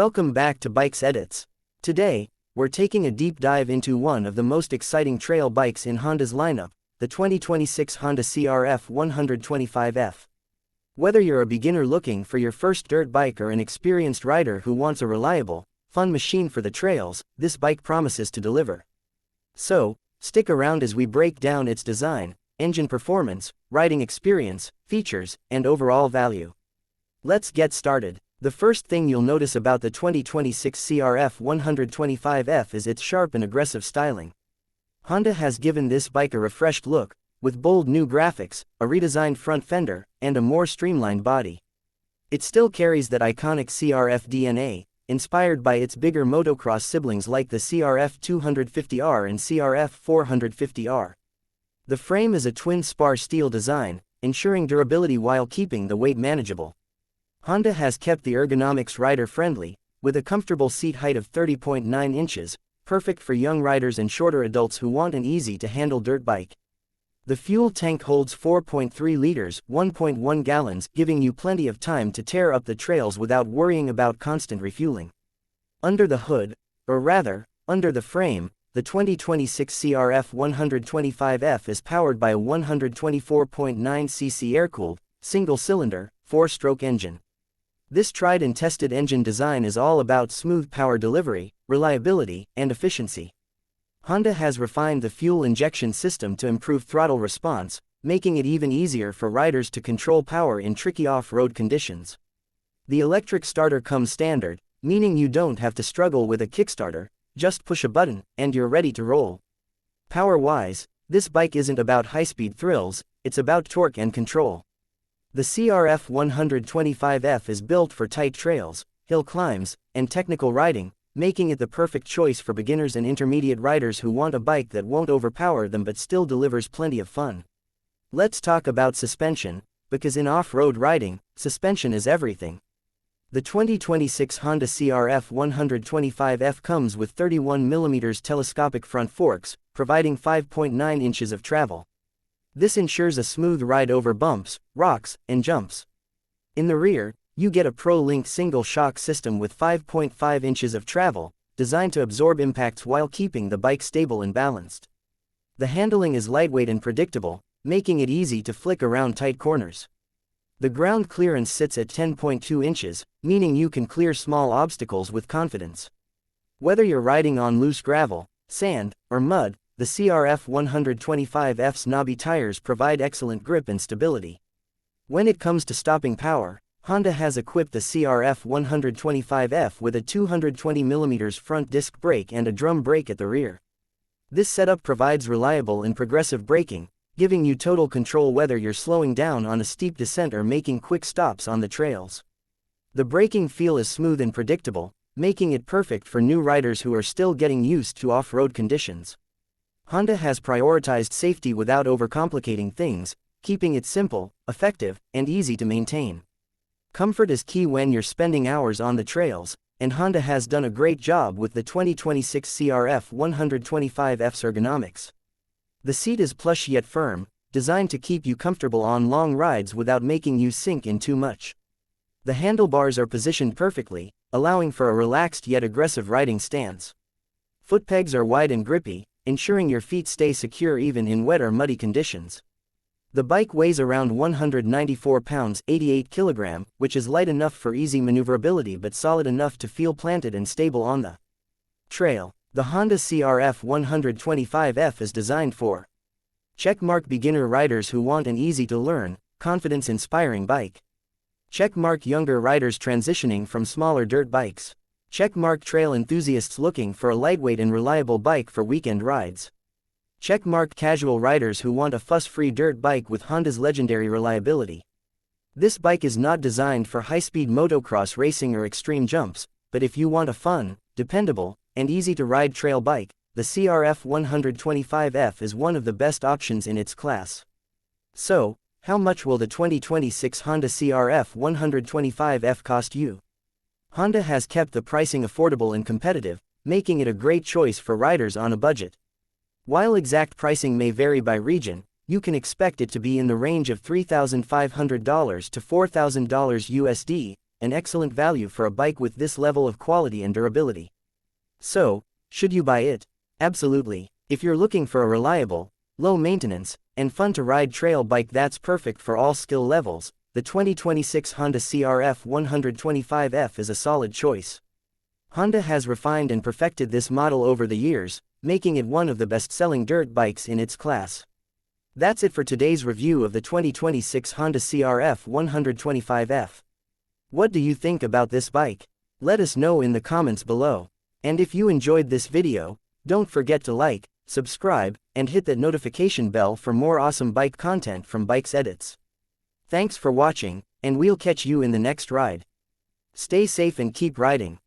Welcome back to Bikes Edits. Today, we're taking a deep dive into one of the most exciting trail bikes in Honda's lineup, the 2026 Honda CRF 125F. Whether you're a beginner looking for your first dirt bike or an experienced rider who wants a reliable, fun machine for the trails, this bike promises to deliver. So, stick around as we break down its design, engine performance, riding experience, features, and overall value. Let's get started. The first thing you'll notice about the 2026 CRF 125F is its sharp and aggressive styling. Honda has given this bike a refreshed look, with bold new graphics, a redesigned front fender, and a more streamlined body. It still carries that iconic CRF DNA, inspired by its bigger motocross siblings like the CRF 250R and CRF 450R. The frame is a twin spar steel design, ensuring durability while keeping the weight manageable. Honda has kept the ergonomics rider-friendly, with a comfortable seat height of 30.9 inches, perfect for young riders and shorter adults who want an easy-to-handle dirt bike. The fuel tank holds 4.3 liters, 1.1 gallons, giving you plenty of time to tear up the trails without worrying about constant refueling. Under the hood, or rather, under the frame, the 2026 CRF 125F is powered by a 124.9cc air-cooled, single-cylinder, 4-stroke engine. This tried and tested engine design is all about smooth power delivery, reliability, and efficiency. Honda has refined the fuel injection system to improve throttle response, making it even easier for riders to control power in tricky off-road conditions. The electric starter comes standard, meaning you don't have to struggle with a kickstarter, just push a button, and you're ready to roll. Power-wise, this bike isn't about high-speed thrills, it's about torque and control. The CRF 125F is built for tight trails, hill climbs, and technical riding, making it the perfect choice for beginners and intermediate riders who want a bike that won't overpower them but still delivers plenty of fun. Let's talk about suspension, because in off-road riding, suspension is everything. The 2026 Honda CRF 125F comes with 31mm telescopic front forks, providing 5.9 inches of travel. This ensures a smooth ride over bumps, rocks, and jumps. In the rear, you get a Pro-Link single-shock system with 5.5 inches of travel, designed to absorb impacts while keeping the bike stable and balanced. The handling is lightweight and predictable, making it easy to flick around tight corners. The ground clearance sits at 10.2 inches, meaning you can clear small obstacles with confidence. Whether you're riding on loose gravel, sand, or mud, the CRF 125F's knobby tires provide excellent grip and stability. When it comes to stopping power, Honda has equipped the CRF 125F with a 220mm front disc brake and a drum brake at the rear. This setup provides reliable and progressive braking, giving you total control whether you're slowing down on a steep descent or making quick stops on the trails. The braking feel is smooth and predictable, making it perfect for new riders who are still getting used to off-road conditions. Honda has prioritized safety without overcomplicating things, keeping it simple, effective, and easy to maintain. Comfort is key when you're spending hours on the trails, and Honda has done a great job with the 2026 CRF 125F's ergonomics. The seat is plush yet firm, designed to keep you comfortable on long rides without making you sink in too much. The handlebars are positioned perfectly, allowing for a relaxed yet aggressive riding stance. Foot pegs are wide and grippy, ensuring your feet stay secure even in wet or muddy conditions. The bike weighs around 194 pounds, 88 kilograms, which is light enough for easy maneuverability but solid enough to feel planted and stable on the trail. The Honda CRF 125F is designed for checkmark beginner riders who want an easy-to-learn, confidence-inspiring bike. Checkmark younger riders transitioning from smaller dirt bikes. Checkmark trail enthusiasts looking for a lightweight and reliable bike for weekend rides. Checkmark casual riders who want a fuss-free dirt bike with Honda's legendary reliability. This bike is not designed for high-speed motocross racing or extreme jumps, but if you want a fun, dependable, and easy-to-ride trail bike, the CRF 125F is one of the best options in its class. So, how much will the 2026 Honda CRF 125F cost you? Honda has kept the pricing affordable and competitive, making it a great choice for riders on a budget. While exact pricing may vary by region, you can expect it to be in the range of $3,500 to $4,000 USD, an excellent value for a bike with this level of quality and durability. So, should you buy it? Absolutely. If you're looking for a reliable, low maintenance, and fun to ride trail bike that's perfect for all skill levels, the 2026 Honda CRF 125F is a solid choice. Honda has refined and perfected this model over the years, making it one of the best-selling dirt bikes in its class. That's it for today's review of the 2026 Honda CRF 125F. What do you think about this bike? Let us know in the comments below. And if you enjoyed this video, don't forget to like, subscribe, and hit that notification bell for more awesome bike content from Bikes Edits. Thanks for watching, and we'll catch you in the next ride. Stay safe and keep riding.